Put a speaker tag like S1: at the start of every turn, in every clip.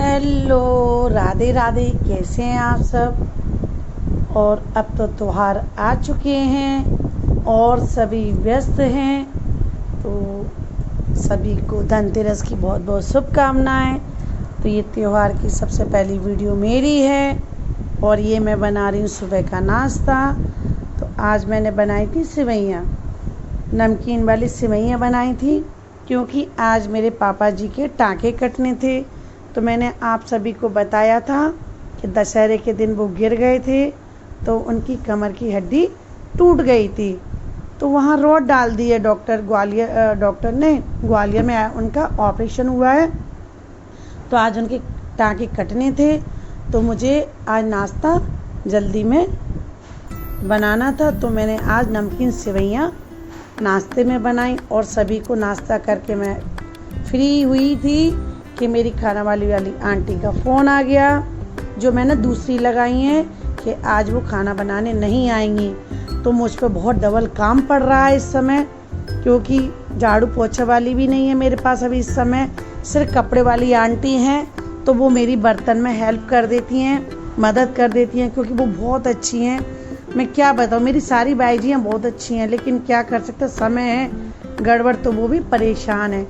S1: Hello, Radhe Radhe. कैसे हैं आप सब। और अब तो त्योहार आ चुके हैं और सभी व्यस्त हैं, तो सभी को धनतेरस की बहुत बहुत शुभकामनाएं। तो ये त्यौहार की सबसे पहली वीडियो मेरी है और ये मैं बना रही हूँ सुबह का नाश्ता। तो आज मैंने बनाई थी सिवैयाँ, नमकीन वाली सिवैयाँ बनाई थी, क्योंकि आज मेरे पापा जी के टाँके कटने थे। तो मैंने आप सभी को बताया था कि दशहरे के दिन वो गिर गए थे, तो उनकी कमर की हड्डी टूट गई थी। तो वहाँ रॉड डाल दिए डॉक्टर ने। ग्वालियर में उनका ऑपरेशन हुआ है, तो आज उनके टाँके कटने थे। तो मुझे आज नाश्ता जल्दी में बनाना था, तो मैंने आज नमकीन सिवैयाँ नाश्ते में बनाई और सभी को नाश्ता करके मैं फ्री हुई थी कि मेरी खाना वाली आंटी का फ़ोन आ गया, जो मैंने दूसरी लगाई हैं कि आज वो खाना बनाने नहीं आएंगी। तो मुझ पर बहुत डबल काम पड़ रहा है इस समय, क्योंकि झाड़ू पोछा वाली भी नहीं है मेरे पास अभी इस समय, सिर्फ कपड़े वाली आंटी हैं। तो वो मेरी बर्तन में हेल्प कर देती हैं, मदद कर देती हैं, क्योंकि वो बहुत अच्छी हैं। मैं क्या बताऊँ, मेरी सारी बाईजियाँ बहुत अच्छी हैं, लेकिन क्या कर सकते, समय है गड़बड़, तो वो भी परेशान है।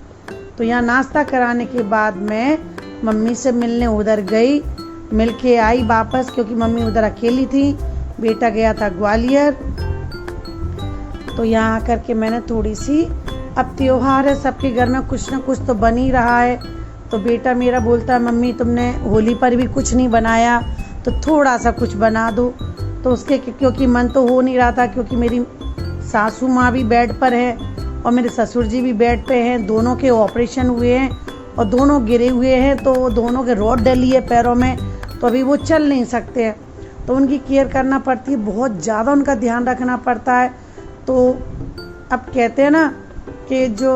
S1: तो यहाँ नाश्ता कराने के बाद मैं मम्मी से मिलने उधर गई, मिल के आई वापस, क्योंकि मम्मी उधर अकेली थी, बेटा गया था ग्वालियर। तो यहाँ आकर के मैंने थोड़ी सी, अब त्योहार है, सबके घर में कुछ ना कुछ तो बन ही रहा है। तो बेटा मेरा बोलता है, मम्मी तुमने होली पर भी कुछ नहीं बनाया, तो थोड़ा सा कुछ बना दो। तो उसके क्योंकि मन तो हो नहीं रहा था, क्योंकि मेरी सासू माँ भी बेड पर है और मेरे ससुर जी भी बेड पे हैं, दोनों के ऑपरेशन हुए हैं और दोनों गिरे हुए हैं। तो दोनों के रॉड डली है पैरों में, तो अभी वो चल नहीं सकते हैं, तो उनकी केयर करना पड़ती है, बहुत ज़्यादा उनका ध्यान रखना पड़ता है। तो अब कहते हैं ना कि जो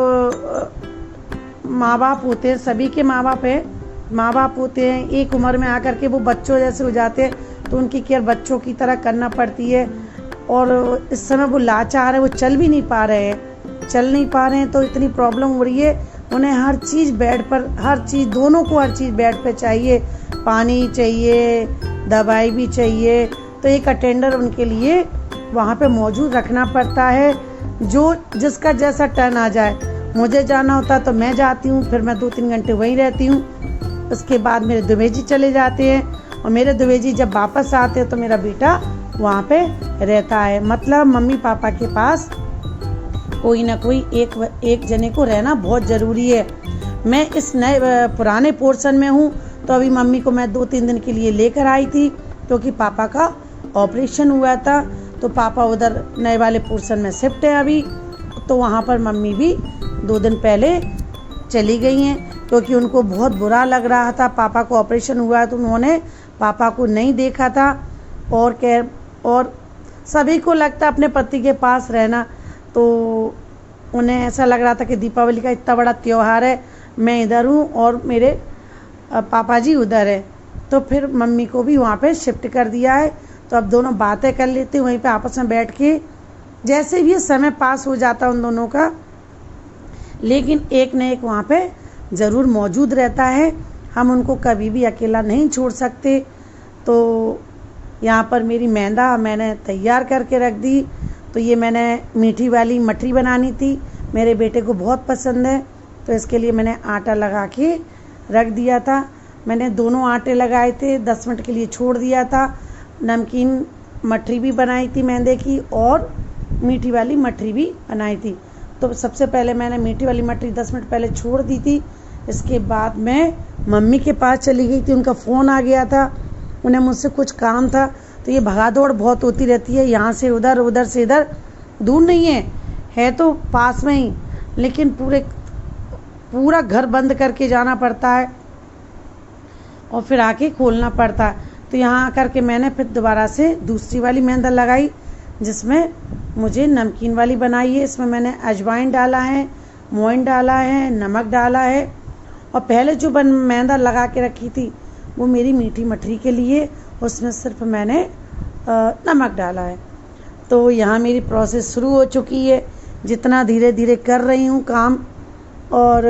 S1: माँ बाप होते हैं, सभी के माँ बाप होते हैं, एक उम्र में आकर के वो बच्चों जैसे हो जाते हैं, तो उनकी केयर बच्चों की तरह करना पड़ती है। और इस समय वो लाचार है, वो चल भी नहीं पा रहे हैं, तो इतनी प्रॉब्लम हो रही है उन्हें। हर चीज़ बेड पर, हर चीज़, दोनों को हर चीज़ बेड पे चाहिए, पानी चाहिए, दवाई भी चाहिए। तो एक अटेंडर उनके लिए वहाँ पे मौजूद रखना पड़ता है, जो जिसका जैसा टर्न आ जाए। मुझे जाना होता तो मैं जाती हूँ, फिर मैं 2-3 घंटे वहीं रहती हूँ। उसके बाद मेरे दुबेजी चले जाते हैं, और मेरे दुबेजी जब वापस आते हैं तो मेरा बेटा वहाँ पे रहता है। मतलब मम्मी पापा के पास कोई ना कोई एक जने को रहना बहुत ज़रूरी है। मैं इस नए पुराने पोर्शन में हूँ, तो अभी मम्मी को मैं 2-3 दिन के लिए लेकर आई थी, क्योंकि पापा का ऑपरेशन हुआ था। तो पापा उधर नए वाले पोर्शन में शिफ्ट है अभी, तो वहाँ पर मम्मी भी 2 दिन पहले चली गई हैं, क्योंकि उनको बहुत बुरा लग रहा था। पापा को ऑपरेशन हुआ है, तो उन्होंने पापा को नहीं देखा था, और सभी को लगता अपने पति के पास रहना। तो उन्हें ऐसा लग रहा था कि दीपावली का इतना बड़ा त्यौहार है, मैं इधर हूँ और मेरे पापा जी उधर है, तो फिर मम्मी को भी वहाँ पे शिफ्ट कर दिया है। तो अब दोनों बातें कर लेते हैं वहीं पे आपस में बैठ के, जैसे भी समय पास हो जाता उन दोनों का, लेकिन एक न एक वहाँ पे ज़रूर मौजूद रहता है। हम उनको कभी भी अकेला नहीं छोड़ सकते। तो यहाँ पर मेरी मैदा मैंने तैयार करके रख दी। तो ये मैंने मीठी वाली मठरी बनानी थी, मेरे बेटे को बहुत पसंद है, तो इसके लिए मैंने आटा लगा के रख दिया था। मैंने दोनों आटे लगाए थे, 10 मिनट के लिए छोड़ दिया था। नमकीन मठरी भी बनाई थी मैदे की, और मीठी वाली मठरी भी बनाई थी। तो सबसे पहले मैंने मीठी वाली मठरी 10 मिनट पहले छोड़ दी थी। इसके बाद मैं मम्मी के पास चली गई थी, उनका फ़ोन आ गया था, उन्हें मुझसे कुछ काम था। तो ये भगादौड़ बहुत होती रहती है, यहाँ से उधर, उधर से इधर, दूर नहीं है तो पास में ही, लेकिन पूरा घर बंद करके जाना पड़ता है और फिर आके खोलना पड़ता है। तो यहाँ आकर के मैंने फिर दोबारा से दूसरी वाली मैदा लगाई, जिसमें मुझे नमकीन वाली बनाई है। इसमें मैंने अजवाइन डाला है, मोइन डाला है, नमक डाला है, और पहले जो मैदा लगा के रखी थी वो मेरी मीठी मठरी के लिए, उसमें सिर्फ मैंने नमक डाला है। तो यहाँ मेरी प्रोसेस शुरू हो चुकी है, जितना धीरे धीरे कर रही हूँ काम। और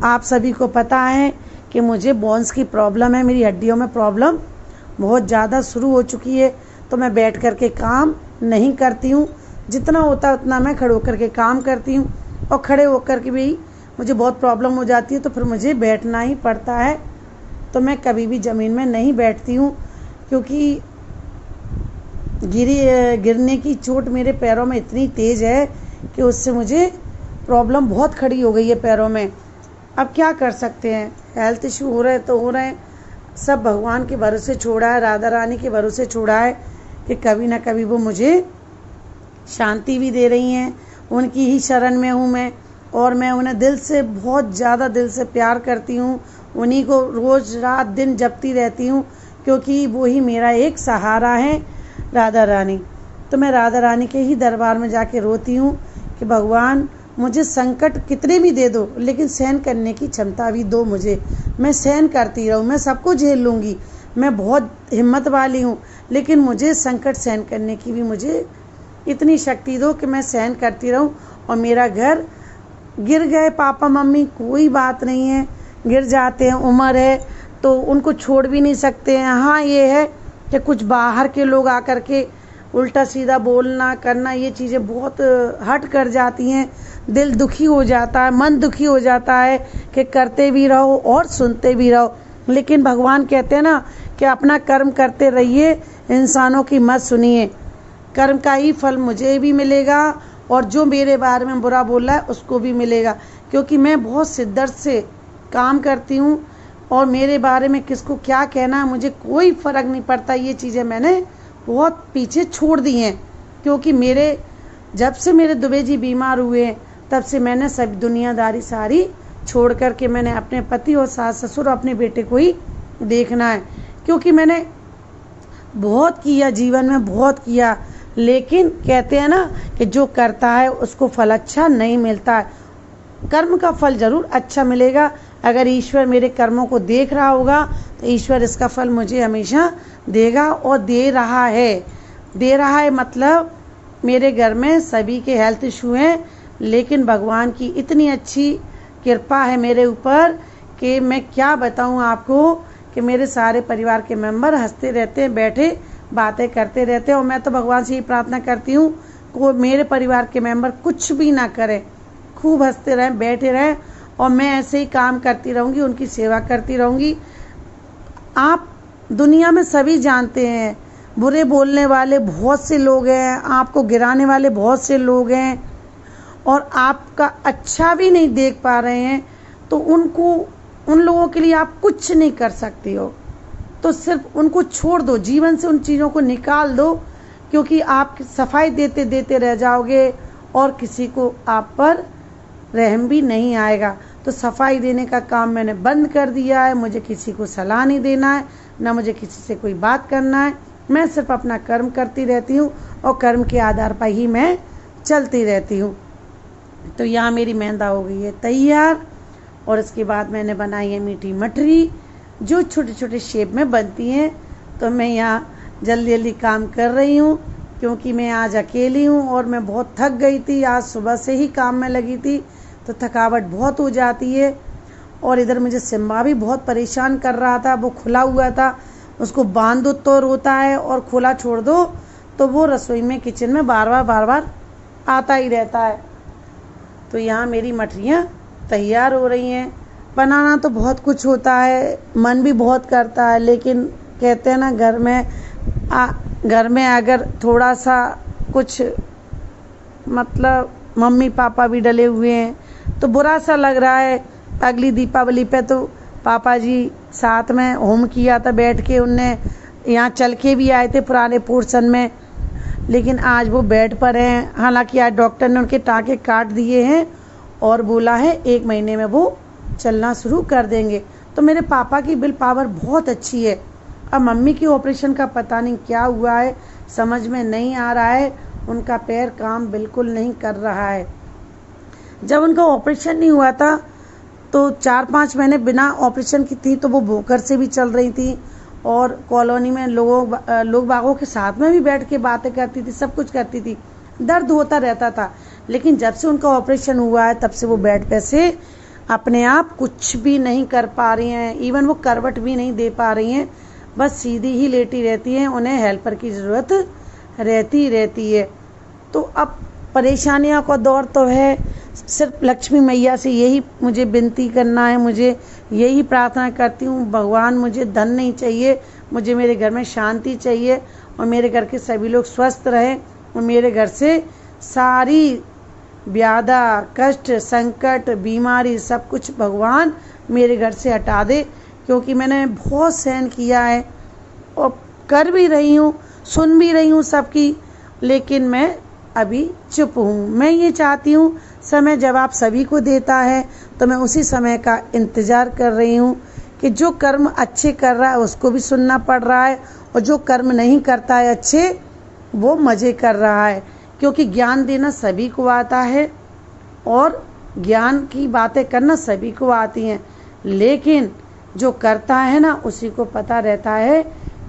S1: आप सभी को पता है कि मुझे बोन्स की प्रॉब्लम है, मेरी हड्डियों में प्रॉब्लम बहुत ज़्यादा शुरू हो चुकी है। तो मैं बैठ कर के काम नहीं करती हूँ, जितना होता है उतना मैं खड़े होकर के काम करती हूँ। और खड़े होकर के भी मुझे बहुत प्रॉब्लम हो जाती है, तो फिर मुझे बैठना ही पड़ता है। तो मैं कभी भी ज़मीन में नहीं बैठती हूँ, क्योंकि गिरने की चोट मेरे पैरों में इतनी तेज़ है कि उससे मुझे प्रॉब्लम बहुत खड़ी हो गई है पैरों में। अब क्या कर सकते हैं, हेल्थ इशू हो रहे तो हो रहे हैं, सब भगवान के भरोसे छोड़ा है, राधा रानी के भरोसे छोड़ा है कि कभी ना कभी वो मुझे शांति भी दे रही हैं। उनकी ही शरण में हूँ मैं, और मैं उन्हें दिल से, बहुत ज़्यादा दिल से प्यार करती हूँ। उन्हीं को रोज़ रात दिन जपती रहती हूँ, क्योंकि वो ही मेरा एक सहारा है, राधा रानी। तो मैं राधा रानी के ही दरबार में जाके रोती हूँ कि भगवान मुझे संकट कितने भी दे दो, लेकिन सहन करने की क्षमता भी दो मुझे। मैं सहन करती रहूँ, मैं सबको झेल लूँगी, मैं बहुत हिम्मत वाली हूँ, लेकिन मुझे संकट सहन करने की भी मुझे इतनी शक्ति दो कि मैं सहन करती रहूँ। और मेरा घर, गिर गए पापा मम्मी कोई बात नहीं है, गिर जाते हैं, उम्र है तो उनको छोड़ भी नहीं सकते हैं। हाँ, ये है कि कुछ बाहर के लोग आकर के उल्टा सीधा बोलना करना, ये चीज़ें बहुत हट कर जाती हैं। दिल दुखी हो जाता है, मन दुखी हो जाता है कि करते भी रहो और सुनते भी रहो। लेकिन भगवान कहते हैं ना कि अपना कर्म करते रहिए, इंसानों की मत सुनिए। कर्म का ही फल मुझे भी मिलेगा, और जो मेरे बारे में बुरा बोल रहा है उसको भी मिलेगा, क्योंकि मैं बहुत शिद्दत से काम करती हूँ। और मेरे बारे में किसको क्या कहना है मुझे कोई फ़र्क नहीं पड़ता। ये चीज़ें मैंने बहुत पीछे छोड़ दी हैं, क्योंकि जब से मेरे दुबे जी बीमार हुए तब से मैंने सब दुनियादारी सारी छोड़ कर के मैंने अपने पति और सास ससुर, अपने बेटे को ही देखना है। क्योंकि मैंने बहुत किया, जीवन में बहुत किया, लेकिन कहते हैं ना कि जो करता है उसको फल अच्छा नहीं मिलता है। कर्म का फल ज़रूर अच्छा मिलेगा। अगर ईश्वर मेरे कर्मों को देख रहा होगा तो ईश्वर इसका फल मुझे हमेशा देगा, और दे रहा है। मतलब मेरे घर में सभी के हेल्थ इशू हैं, लेकिन भगवान की इतनी अच्छी कृपा है मेरे ऊपर कि मैं क्या बताऊं आपको, कि मेरे सारे परिवार के मेंबर हंसते रहते हैं, बैठे बातें करते रहते हैं। और मैं तो भगवान से ही प्रार्थना करती हूँ कि मेरे परिवार के मेंबर कुछ भी ना करें, खूब हंसते रहें, बैठे रहें, और मैं ऐसे ही काम करती रहूँगी, उनकी सेवा करती रहूँगी। आप दुनिया में सभी जानते हैं, बुरे बोलने वाले बहुत से लोग हैं, आपको गिराने वाले बहुत से लोग हैं, और आपका अच्छा भी नहीं देख पा रहे हैं, तो उन लोगों के लिए आप कुछ नहीं कर सकते हो। तो सिर्फ उनको छोड़ दो, जीवन से उन चीज़ों को निकाल दो, क्योंकि आप सफाई देते देते रह जाओगे और किसी को आप पर रहम भी नहीं आएगा। तो सफाई देने का काम मैंने बंद कर दिया है। मुझे किसी को सलाह नहीं देना है, ना मुझे किसी से कोई बात करना है। मैं सिर्फ अपना कर्म करती रहती हूँ, और कर्म के आधार पर ही मैं चलती रहती हूँ। तो यहाँ मेरी मैदा हो गई है तैयार, और इसके बाद मैंने बनाई है मीठी मठरी, जो छोटे छोटे शेप में बनती हैं। तो मैं यहाँ जल्दी जल्दी काम कर रही हूँ, क्योंकि मैं आज अकेली हूँ और मैं बहुत थक गई थी। आज सुबह से ही काम में लगी थी, तो थकावट बहुत हो जाती है। और इधर मुझे सिम्बा भी बहुत परेशान कर रहा था, वो खुला हुआ था, उसको बांध दो तो रोता है, और खुला छोड़ दो तो वो रसोई में, किचन में बार बार आता ही रहता है। तो यहाँ मेरी मठरियाँ तैयार हो रही हैं। बनाना तो बहुत कुछ होता है, मन भी बहुत करता है, लेकिन कहते हैं ना घर में अगर थोड़ा सा कुछ, मतलब मम्मी पापा भी डले हुए हैं तो बुरा सा लग रहा है। अगली दीपावली पे तो पापा जी साथ में होम किया था बैठ के, उनने यहाँ चल के भी आए थे पुराने पोर्शन में, लेकिन आज वो बेड पर हैं। हालांकि आज डॉक्टर ने उनके टाँके काट दिए हैं और बोला है 1 महीने में वो चलना शुरू कर देंगे। तो मेरे पापा की विल पावर बहुत अच्छी है। अब मम्मी की ऑपरेशन का पता नहीं क्या हुआ है, समझ में नहीं आ रहा है। उनका पैर काम बिल्कुल नहीं कर रहा है। जब उनका ऑपरेशन नहीं हुआ था तो 4-5 महीने बिना ऑपरेशन की थी, तो वो वॉकर से भी चल रही थी, और कॉलोनी में लोग बागों के साथ में भी बैठ के बातें करती थी, सब कुछ करती थी। दर्द होता रहता था, लेकिन जब से उनका ऑपरेशन हुआ है तब से वो बेड पे से अपने आप कुछ भी नहीं कर पा रही हैं, इवन वो करवट भी नहीं दे पा रही हैं, बस सीधी ही लेटी रहती हैं, उन्हें हेल्पर की ज़रूरत रहती है। तो अब परेशानियों का दौर तो है, सिर्फ लक्ष्मी मैया से यही मुझे विनती करना है, मुझे यही प्रार्थना करती हूँ, भगवान मुझे धन नहीं चाहिए, मुझे मेरे घर में शांति चाहिए और मेरे घर के सभी लोग स्वस्थ रहें और मेरे घर से सारी व्याधा, कष्ट, संकट, बीमारी सब कुछ भगवान मेरे घर से हटा दे, क्योंकि मैंने बहुत सहन किया है और कर भी रही हूँ, सुन भी रही हूँ सबकी, लेकिन मैं अभी चुप हूँ। मैं ये चाहती हूँ समय जवाब सभी को देता है, तो मैं उसी समय का इंतज़ार कर रही हूँ कि जो कर्म अच्छे कर रहा है उसको भी सुनना पड़ रहा है और जो कर्म नहीं करता है अच्छे, वो मज़े कर रहा है, क्योंकि ज्ञान देना सभी को आता है और ज्ञान की बातें करना सभी को आती हैं, लेकिन जो करता है ना उसी को पता रहता है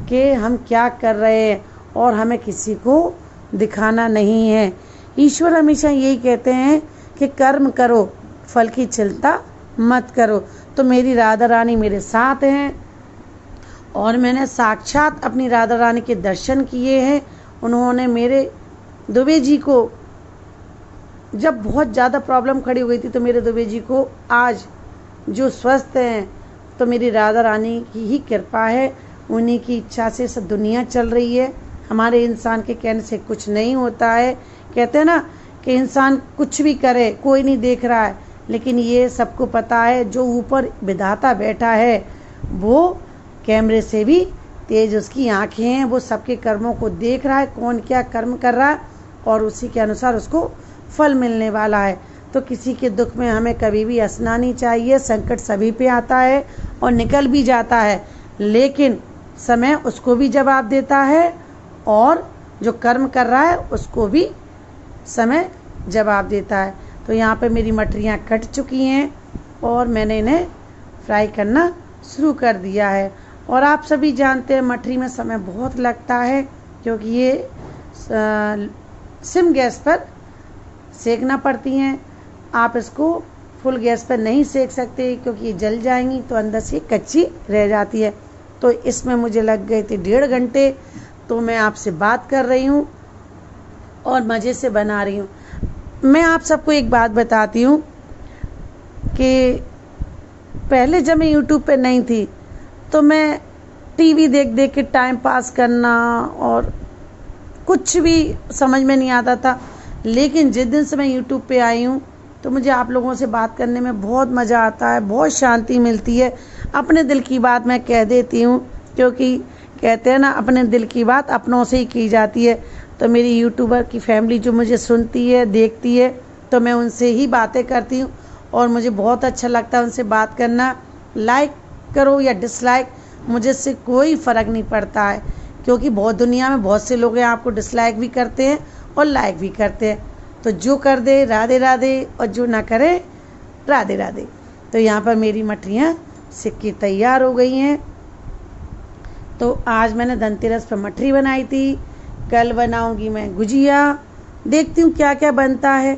S1: कि हम क्या कर रहे हैं और हमें किसी को दिखाना नहीं है। ईश्वर हमेशा यही कहते हैं कि कर्म करो, फल की चिंता मत करो। तो मेरी राधा रानी मेरे साथ हैं और मैंने साक्षात अपनी राधा रानी के दर्शन किए हैं। उन्होंने मेरे दुबे जी को, जब बहुत ज़्यादा प्रॉब्लम खड़ी हो गई थी, तो मेरे दुबे जी को आज जो स्वस्थ हैं, तो मेरी राधा रानी की ही कृपा है, उन्हीं की इच्छा से सब दुनिया चल रही है। हमारे इंसान के कहने से कुछ नहीं होता है। कहते हैं ना कि इंसान कुछ भी करे, कोई नहीं देख रहा है, लेकिन ये सबको पता है जो ऊपर विधाता बैठा है वो कैमरे से भी तेज उसकी आंखें हैं, वो सबके कर्मों को देख रहा है, कौन क्या कर्म कर रहा है और उसी के अनुसार उसको फल मिलने वाला है। तो किसी के दुख में हमें कभी भी हंसना नहीं चाहिए। संकट सभी पे आता है और निकल भी जाता है, लेकिन समय उसको भी जवाब देता है और जो कर्म कर रहा है उसको भी समय जवाब देता है। तो यहाँ पे मेरी मटरियाँ कट चुकी हैं और मैंने इन्हें फ्राई करना शुरू कर दिया है। और आप सभी जानते हैं मटरी में समय बहुत लगता है, क्योंकि ये सिम गैस पर सेकना पड़ती हैं। आप इसको फुल गैस पर नहीं सेक सकते, क्योंकि ये जल जाएंगी तो अंदर से कच्ची रह जाती है। तो इसमें मुझे लग गए थे 1.5 घंटे। तो मैं आपसे बात कर रही हूँ और मज़े से बना रही हूँ। मैं आप सबको एक बात बताती हूँ कि पहले जब मैं यूट्यूब पे नहीं थी तो मैं टीवी देख देख के टाइम पास करना और कुछ भी समझ में नहीं आता था, लेकिन जिस दिन से मैं यूट्यूब पे आई हूँ तो मुझे आप लोगों से बात करने में बहुत मज़ा आता है, बहुत शांति मिलती है। अपने दिल की बात मैं कह देती हूँ, क्योंकि कहते हैं ना अपने दिल की बात अपनों से ही की जाती है। तो मेरी यूट्यूबर की फैमिली जो मुझे सुनती है, देखती है, तो मैं उनसे ही बातें करती हूँ और मुझे बहुत अच्छा लगता है उनसे बात करना। लाइक करो या डिसलाइक, मुझे इससे कोई फ़र्क नहीं पड़ता है, क्योंकि बहुत दुनिया में बहुत से लोग हैं आपको डिसलाइक भी करते हैं और लाइक भी करते हैं। तो जो कर दे राधे राधे और जो ना करे राधे राधे। तो यहाँ पर मेरी मटरियाँ सिक के तैयार हो गई हैं। तो आज मैंने धनतेरस पर मटरी बनाई थी, कल बनाऊंगी मैं गुजिया। देखती हूँ क्या क्या बनता है,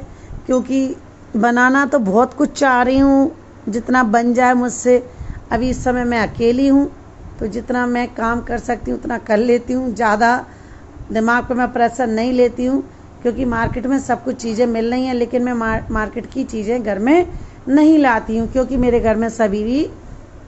S1: क्योंकि बनाना तो बहुत कुछ चाह रही हूँ, जितना बन जाए मुझसे। अभी इस समय मैं अकेली हूँ, तो जितना मैं काम कर सकती हूँ उतना कर लेती हूँ। ज़्यादा दिमाग पर मैं प्रेशर नहीं लेती हूँ, क्योंकि मार्केट में सब कुछ चीज़ें मिल रही हैं, लेकिन मैं मार्केट की चीज़ें घर में नहीं लाती हूँ, क्योंकि मेरे घर में सभी भी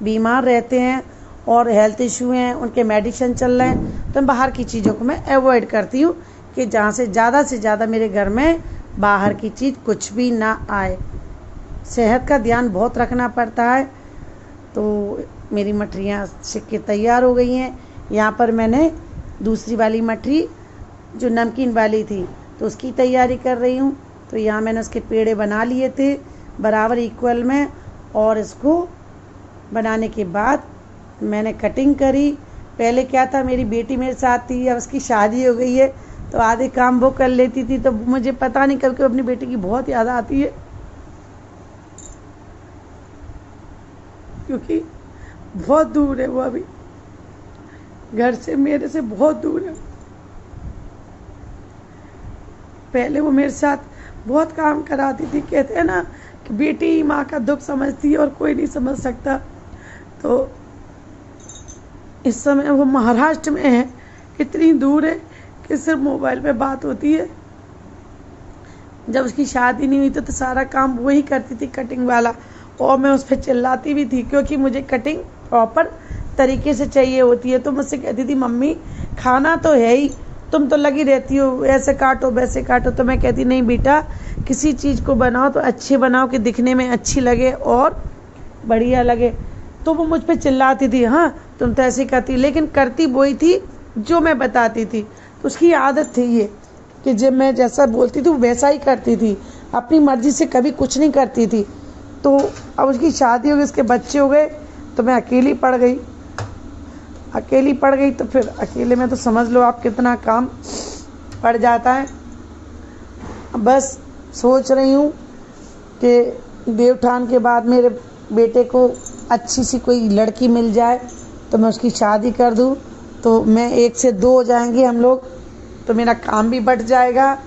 S1: बीमार रहते हैं और हेल्थ इशू हैं, उनके मेडिसिन चल रहे हैं। तो बाहर की चीज़ों को मैं अवॉइड करती हूँ कि जहाँ से ज़्यादा मेरे घर में बाहर की चीज़ कुछ भी ना आए। सेहत का ध्यान बहुत रखना पड़ता है। तो मेरी मटरियाँ सिक के तैयार हो गई हैं। यहाँ पर मैंने दूसरी वाली मटरी जो नमकीन वाली थी तो उसकी तैयारी कर रही हूँ। तो यहाँ मैंने उसके पेड़े बना लिए थे बराबर इक्वल में, और इसको बनाने के बाद मैंने कटिंग करी। पहले क्या था, मेरी बेटी मेरे साथ थी, अब उसकी शादी हो गई है तो आधे काम वो कर लेती थी, तो मुझे पता नहीं कभी अपनी बेटी की बहुत याद आती है, क्योंकि बहुत दूर है वो, अभी घर से मेरे से बहुत दूर है। पहले वो मेरे साथ बहुत काम कराती थी। कहते हैं ना एक बेटी ही माँ का दुख समझती है और कोई नहीं समझ सकता। तो इस समय वो महाराष्ट्र में है, इतनी दूर है कि सिर्फ मोबाइल पे बात होती है। जब उसकी शादी नहीं हुई तो सारा काम वही करती थी, कटिंग वाला, और मैं उस पर चिल्लाती भी थी क्योंकि मुझे कटिंग प्रॉपर तरीके से चाहिए होती है। तो मुझसे कहती थी मम्मी खाना तो है ही, तुम तो लगी रहती हो ऐसे काटो वैसे काटो। तो मैं कहती नहीं बेटा, किसी चीज़ को बनाओ तो अच्छी बनाओ कि दिखने में अच्छी लगे और बढ़िया लगे। तो वो मुझ पर चिल्लाती थी, हाँ तुम तो ऐसे करती, लेकिन करती वही थी जो मैं बताती थी। तो उसकी आदत थी ये कि जब मैं जैसा बोलती थी वो वैसा ही करती थी, अपनी मर्जी से कभी कुछ नहीं करती थी। तो अब उसकी शादी हो गई, उसके बच्चे हो गए, तो मैं अकेली पड़ गई। तो फिर अकेले में तो समझ लो आप कितना काम पड़ जाता है। बस सोच रही हूँ कि देवठान के बाद मेरे बेटे को अच्छी सी कोई लड़की मिल जाए तो मैं उसकी शादी कर दूँ, तो मैं 1 से 2 हो जाएंगे हम लोग, तो मेरा काम भी बढ़ जाएगा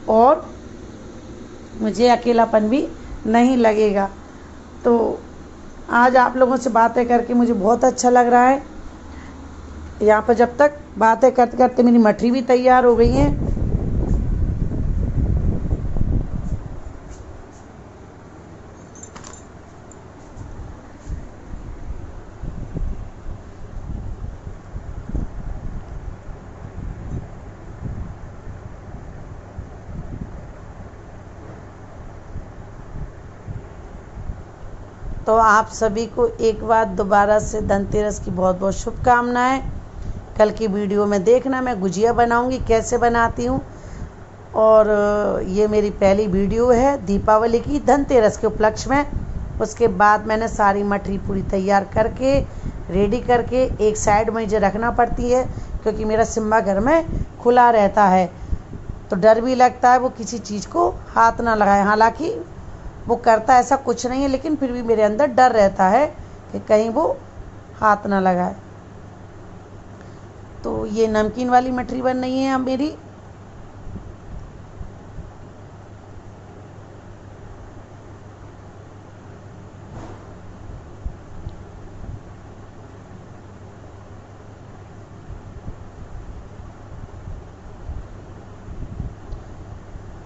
S1: और मुझे अकेलापन भी नहीं लगेगा। तो आज आप लोगों से बातें करके मुझे बहुत अच्छा लग रहा है। यहाँ पर जब तक बातें करते करते मेरी मठरी भी तैयार हो गई है। तो आप सभी को एक बार दोबारा से धनतेरस की बहुत बहुत शुभकामनाएं। कल की वीडियो में देखना मैं गुजिया बनाऊंगी, कैसे बनाती हूँ। और ये मेरी पहली वीडियो है दीपावली की धनतेरस के उपलक्ष्य में। उसके बाद मैंने सारी मठरी पूरी तैयार करके रेडी करके एक साइड में मुझे रखना पड़ती है, क्योंकि मेरा सिम्बा घर में खुला रहता है तो डर भी लगता है वो किसी चीज़ को हाथ ना लगाए। हालांकि वो करता ऐसा कुछ नहीं है, लेकिन फिर भी मेरे अंदर डर रहता है कि कहीं वो हाथ ना लगाए। तो ये नमकीन वाली मठरी बन रही है अब मेरी।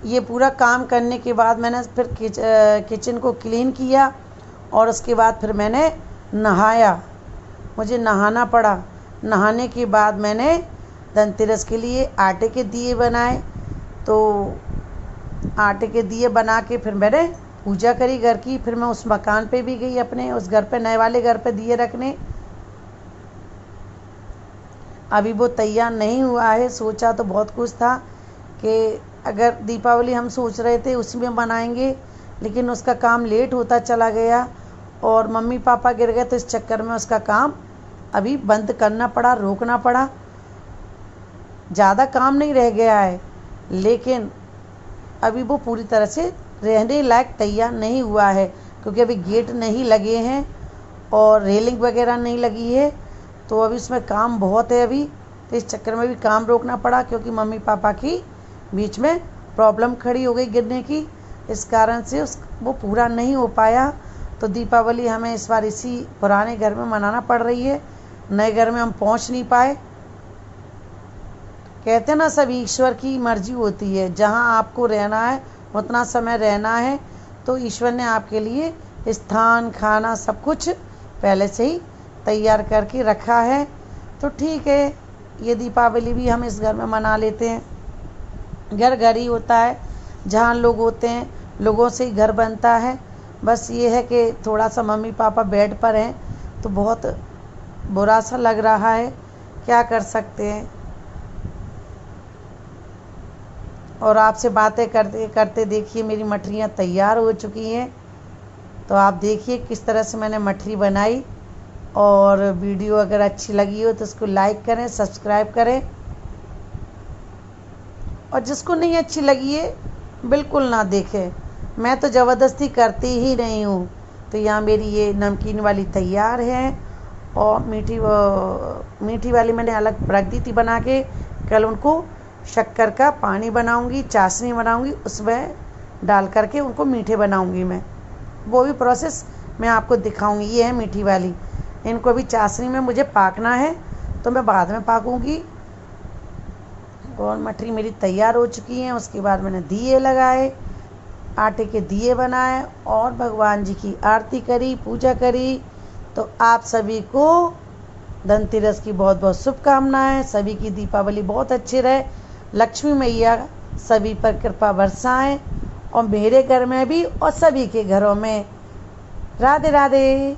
S1: ये पूरा काम करने के बाद मैंने फिर किचन को क्लीन किया और उसके बाद फिर मैंने नहाया। मुझे नहाना पड़ा। नहाने के बाद मैंने धनतेरस के लिए आटे के दिए बनाए। तो आटे के दिए बना के फिर मैंने पूजा करी घर की। फिर मैं उस मकान पे भी गई, अपने उस घर पे, नए वाले घर पे दिए रखने। अभी वो तैयार नहीं हुआ है। सोचा तो बहुत कुछ था कि अगर दीपावली हम सोच रहे थे उसी में मनाएंगे, लेकिन उसका काम लेट होता चला गया और मम्मी पापा गिर गए, तो इस चक्कर में उसका काम अभी बंद करना पड़ा, रोकना पड़ा। ज़्यादा काम नहीं रह गया है, लेकिन अभी वो पूरी तरह से रहने लायक तैयार नहीं हुआ है, क्योंकि अभी गेट नहीं लगे हैं और रेलिंग वगैरह नहीं लगी है। तो अभी उसमें काम बहुत है अभी, तो इस चक्कर में भी काम रोकना पड़ा, क्योंकि मम्मी पापा की बीच में प्रॉब्लम खड़ी हो गई गिरने की। इस कारण से वो पूरा नहीं हो पाया। तो दीपावली हमें इस बार इसी पुराने घर में मनाना पड़ रही है। नए घर में हम पहुंच नहीं पाए। कहते हैं ना, सब ईश्वर की मर्जी होती है, जहां आपको रहना है उतना समय रहना है। तो ईश्वर ने आपके लिए स्थान, खाना, सब कुछ पहले से ही तैयार करके रखा है। तो ठीक है, ये दीपावली भी हम इस घर में मना लेते हैं। घर घर ही होता है, जहाँ लोग होते हैं लोगों से ही घर बनता है। बस ये है कि थोड़ा सा मम्मी पापा बेड पर हैं तो बहुत बुरा सा लग रहा है, क्या कर सकते हैं। और आपसे बातें करते करते देखिए मेरी मठरियाँ तैयार हो चुकी हैं। तो आप देखिए किस तरह से मैंने मठरी बनाई। और वीडियो अगर अच्छी लगी हो तो उसको लाइक करें, सब्सक्राइब करें, और जिसको नहीं अच्छी लगी है बिल्कुल ना देखें। मैं तो ज़बरदस्ती करती ही नहीं हूँ। तो यहाँ मेरी ये नमकीन वाली तैयार है और मीठी वाली मैंने अलग रख दी थी बना के। कल उनको शक्कर का पानी बनाऊंगी, चाशनी बनाऊंगी, उसमें डाल करके उनको मीठे बनाऊंगी मैं। वो भी प्रोसेस मैं आपको दिखाऊंगी। ये है मीठी वाली, इनको भी चाशनी में मुझे पाकना है, तो मैं बाद में पाकूंगी। और मठरी मेरी तैयार हो चुकी है। उसके बाद मैंने दिए लगाए, आटे के दिए बनाए और भगवान जी की आरती करी, पूजा करी। तो आप सभी को धनतेरस की बहुत बहुत शुभकामनाएं। सभी की दीपावली बहुत अच्छी रहे। लक्ष्मी मैया सभी पर कृपा बरसाएं, और मेरे घर में भी और सभी के घरों में। राधे राधे।